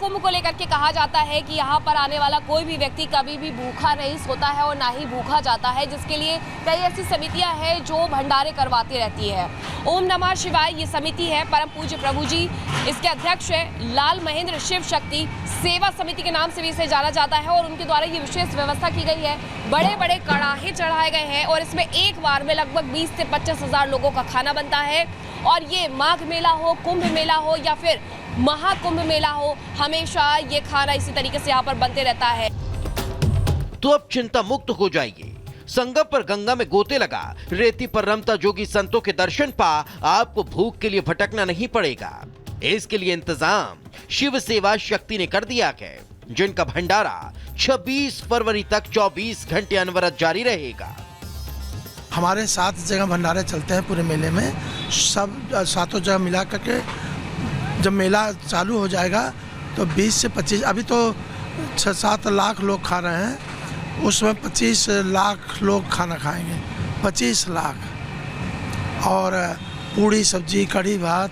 महाकुंभ को लेकर के कहा जाता है कि यहाँ पर आने वाला कोई भी व्यक्ति कभी भी भूखा नहीं सोता है और ना ही भूखा जाता है, जिसके लिए कई ऐसी समितियां हैं जो भंडारे करवाती रहती है। ओम नमः शिवाय ये समिति है, परम पूज्य प्रभु जी इसके अध्यक्ष है। लाल महेंद्र शिव शक्ति सेवा समिति के नाम से भी इसे जाना जाता है और उनके द्वारा ये विशेष व्यवस्था की गई है। बड़े बड़े कड़ाहे चढ़ाए गए हैं और इसमें एक बार में लगभग 20 से 25 हजार लोगों का खाना बनता है। और ये माघ मेला हो, कुंभ मेला हो या फिर महाकुंभ मेला हो, हमेशा ये खाना इसी तरीके से यहाँ पर बनते रहता है। तो अब चिंता मुक्त हो जाइए। संगम पर गंगा में गोते लगा, रेती पर रमता जोगी संतों के दर्शन पा आपको भूख के लिए भटकना नहीं पड़ेगा। इसके लिए इंतजाम शिव सेवा शक्ति ने कर दिया है, जिनका भंडारा 26 फरवरी तक 24 घंटे अनवरत जारी रहेगा। हमारे 7 जगह भंडारे चलते हैं पूरे मेले में। सब 7 जगह मिला करके जब मेला चालू हो जाएगा तो 20 से 25, अभी तो 6-7 लाख लोग खा रहे हैं, उसमें 25 लाख लोग खाना खाएंगे। 25 लाख। और पूड़ी सब्जी कढ़ी भात,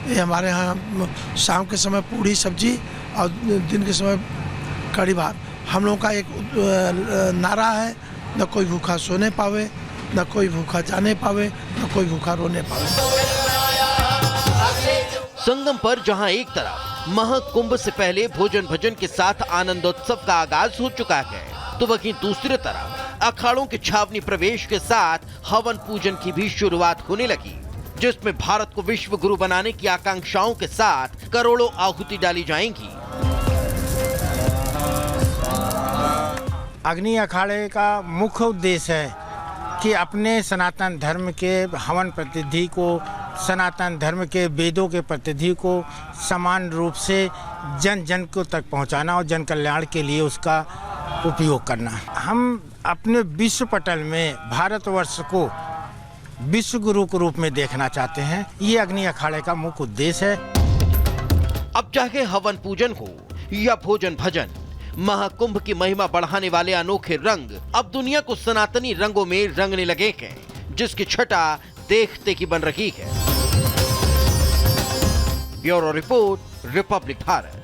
ये हमारे यहाँ शाम के समय पूड़ी सब्जी और दिन के समय कढ़ी भात। हम लोगों का एक नारा है, न कोई भूखा सोने पावे, न कोई भूखा जाने पावे, न कोई भूखा रोने पावे। संगम पर जहां एक तरफ महाकुंभ से पहले भोजन भजन के साथ आनंदोत्सव का आगाज हो चुका है, तो वहीं दूसरी तरफ अखाड़ों के छावनी प्रवेश के साथ हवन पूजन की भी शुरुआत होने लगी, जिसमें भारत को विश्व गुरु बनाने की आकांक्षाओं के साथ करोड़ों आहुति डाली जाएंगी। अग्नि अखाड़े का मुख्य उद्देश्य है कि अपने सनातन धर्म के हवन प्रतिनिधि को, सनातन धर्म के वेदों के प्रतिनिधि को समान रूप से जन जन को तक पहुंचाना और जन कल्याण के लिए उसका उपयोग करना। हम अपने विश्व पटल में भारतवर्ष को विश्व गुरु के रूप में देखना चाहते हैं। ये अग्नि अखाड़े का मुख्य उद्देश्य है। अब चाहे हवन पूजन हो या भोजन भजन, महाकुंभ की महिमा बढ़ाने वाले अनोखे रंग अब दुनिया को सनातनी रंगों में रंगने लगे हैं, जिसकी छटा देखते ही बन रही है। Bureau report, Republic Bharat.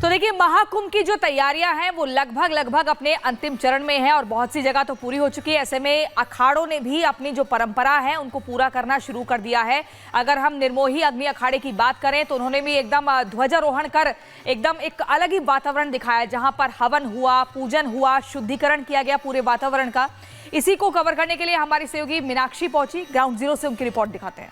तो देखिए, महाकुंभ की जो तैयारियां हैं वो लगभग अपने अंतिम चरण में है और बहुत सी जगह तो पूरी हो चुकी है। ऐसे में अखाड़ों ने भी अपनी जो परंपरा है उनको पूरा करना शुरू कर दिया है। अगर हम निर्मोही अग्नि अखाड़े की बात करें तो उन्होंने भी एकदम ध्वजारोहण कर एकदम एक अलग ही वातावरण दिखाया, जहां पर हवन हुआ, पूजन हुआ, शुद्धिकरण किया गया पूरे वातावरण का। इसी को कवर करने के लिए हमारी सहयोगी मीनाक्षी पहुंची, ग्राउंड जीरो से उनकी रिपोर्ट दिखाते हैं।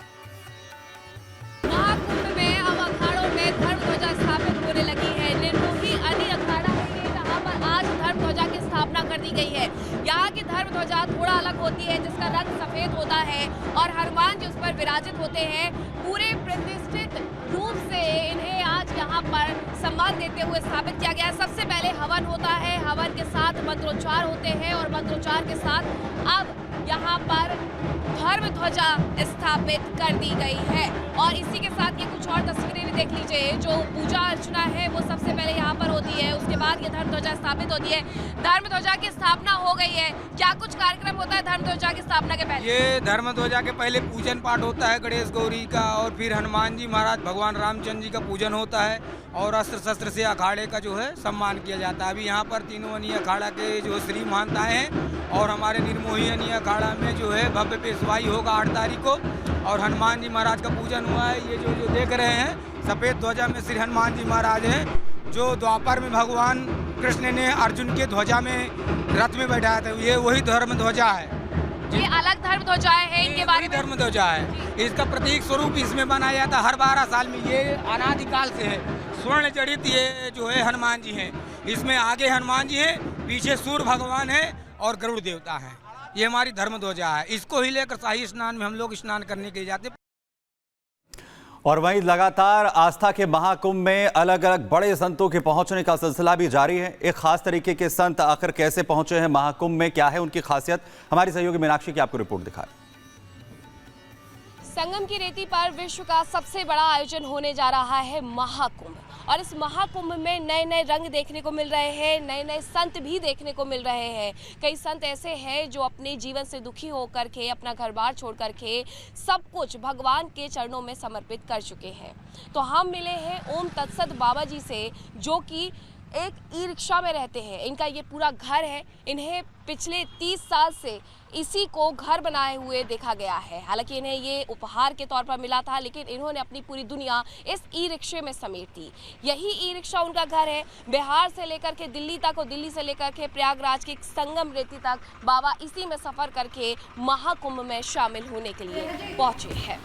महाकुंभ में अब अखाड़ों में धर्म ध्वजा स्थापित होने लगी है। निर्मोही अग्नि अखाड़ा है ये, जहाँ पर आज धर्म ध्वजा की स्थापना कर दी गई है। यहाँ की धर्म ध्वजा थोड़ा अलग होती है, जिसका रंग सफेद होता है और हनुमान जी उस पर विराजित होते हैं। पूरे प्रतिष्ठित रूप से इन्हें आज यहाँ पर सम्मान देते हुए स्थापित किया गया है। सबसे पहले हवन होता है, हवन के साथ मंत्रोच्चार होते हैं और मंत्रोच्चार के साथ अब यहाँ पर धर्म ध्वजा स्थापित कर दी गई है। और इसी के साथ ये कुछ और तस्वीरें भी देख लीजिए। जो पूजा अर्चना है वो सबसे पहले यहाँ पर होती है, उसके बाद ये धर्म ध्वजा स्थापित होती है। धर्म ध्वजा की स्थापना हो गई है। क्या कुछ कार्यक्रम होता है धर्म ध्वजा की स्थापना के पहले? ये धर्म ध्वजा के पहले पूजन पाठ होता है गणेश गौरी का, और फिर हनुमान जी महाराज भगवान रामचंद्र जी का पूजन होता है और अस्त्र शस्त्र से अखाड़े का जो है सम्मान किया जाता है। अभी यहाँ पर तीनों अनीय अखाड़ा के जो श्री महंताएं हैं और हमारे निर्मोही अनीय अखाड़ा में जो है भव्य पेशवाई होगा 8 तारीख को, और हनुमान जी महाराज का पूजन हुआ है। ये जो देख रहे हैं सफेद ध्वजा में श्री हनुमान जी महाराज हैं, जो द्वापर में भगवान कृष्ण ने अर्जुन के ध्वजा में रथ में बैठाया था। ये वही धर्म ध्वजा है। ये अलग धर्म ध्वजाएं हैं, इनके बारे में धर्म ध्वजा है। इसका प्रतीक स्वरूप इसमें बनाया जाता है हर 12 साल में। ये अनादिकाल से है, स्वर्ण जड़ित ये जो है हनुमान जी हैं। इसमें आगे हनुमान जी हैं, पीछे सूर्य भगवान है और गरुड़ देवता है। ये हमारी धर्म ध्वजा है। इसको ही लेकर शाही स्नान में हम लोग स्नान करने के लिए जाते हैं। और वहीं लगातार आस्था के महाकुंभ में अलग अलग बड़े संतों के पहुंचने का सिलसिला भी जारी है। एक खास तरीके के संत आखिर कैसे पहुंचे हैं महाकुंभ में, क्या है उनकी खासियत, हमारी सहयोगी मीनाक्षी की आपको रिपोर्ट दिखाएं। संगम की रेती पर विश्व का सबसे बड़ा आयोजन होने जा रहा है महाकुंभ, और इस महाकुंभ में नए नए रंग देखने को मिल रहे हैं, नए नए संत भी देखने को मिल रहे हैं। कई संत ऐसे हैं जो अपने जीवन से दुखी होकर के, अपना घर बार छोड़ करके सब कुछ भगवान के चरणों में समर्पित कर चुके हैं। तो हम मिले हैं ओम तत्सत बाबा जी से, जो कि एक ई रिक्शा में रहते हैं। इनका ये पूरा घर है। इन्हें पिछले 30 साल से इसी को घर बनाए हुए देखा गया है। हालांकि इन्हें ये उपहार के तौर पर मिला था, लेकिन इन्होंने अपनी पूरी दुनिया इस ई रिक्शे में समेट दी। यही ई रिक्शा उनका घर है। बिहार से लेकर के दिल्ली तक और दिल्ली से लेकर के प्रयागराज की संगम रेती तक बाबा इसी में सफर करके महाकुंभ में शामिल होने के लिए पहुंचे हैं।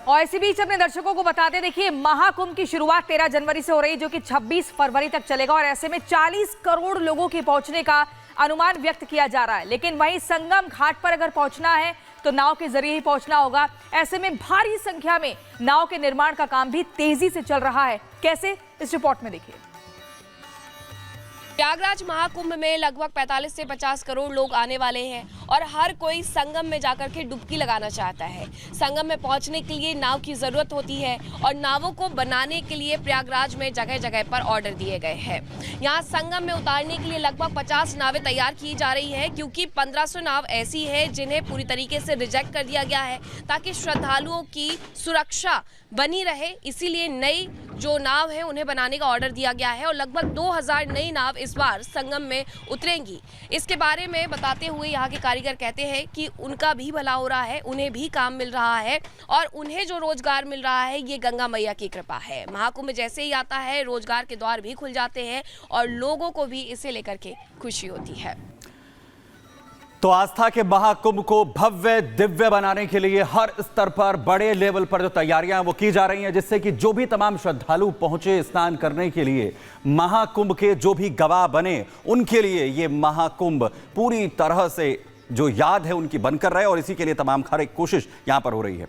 और इसी बीच अपने दर्शकों को बताते, देखिए महाकुंभ की शुरुआत 13 जनवरी से हो रही है, जो कि 26 फरवरी तक चलेगा और ऐसे में 40 करोड़ लोगों के पहुंचने का अनुमान व्यक्त किया जा रहा है। लेकिन वहीं संगम घाट पर अगर पहुंचना है तो नाव के जरिए ही पहुंचना होगा। ऐसे में भारी संख्या में नाव के निर्माण का काम भी तेजी से चल रहा है। कैसे, इस रिपोर्ट में देखिए। प्रयागराज महाकुंभ में लगभग 45 से 50 करोड़ लोग आने वाले हैं और हर कोई संगम में जाकर के डुबकी लगाना चाहता है। संगम में पहुंचने के लिए नाव की जरूरत होती है और नावों को बनाने के लिए प्रयागराज में जगह जगह पर ऑर्डर दिए गए हैं। यहां संगम में उतारने के लिए लगभग 50 नावें तैयार की जा रही है, क्योंकि 1500 नाव ऐसी है जिन्हें पूरी तरीके से रिजेक्ट कर दिया गया है ताकि श्रद्धालुओं की सुरक्षा बनी रहे। इसीलिए नई जो नाव है उन्हें बनाने का ऑर्डर दिया गया है और लगभग 2000 नई नाव इस बार संगम में उतरेंगी। इसके बारे में बताते हुए यहाँ के कारीगर कहते हैं कि उनका भी भला हो रहा है, उन्हें भी काम मिल रहा है और उन्हें जो रोजगार मिल रहा है ये गंगा मैया की कृपा है। महाकुंभ जैसे ही आता है रोजगार के द्वार भी खुल जाते हैं और लोगों को भी इसे लेकर के खुशी होती है। तो आस्था के महाकुंभ को भव्य दिव्य बनाने के लिए हर स्तर पर बड़े लेवल पर जो तैयारियां हैं वो की जा रही हैं, जिससे कि जो भी तमाम श्रद्धालु पहुंचे स्नान करने के लिए, महाकुंभ के जो भी गवाह बने, उनके लिए ये महाकुंभ पूरी तरह से जो याद है उनकी बनकर रहे और इसी के लिए तमाम हर एक कोशिश यहां पर हो रही है।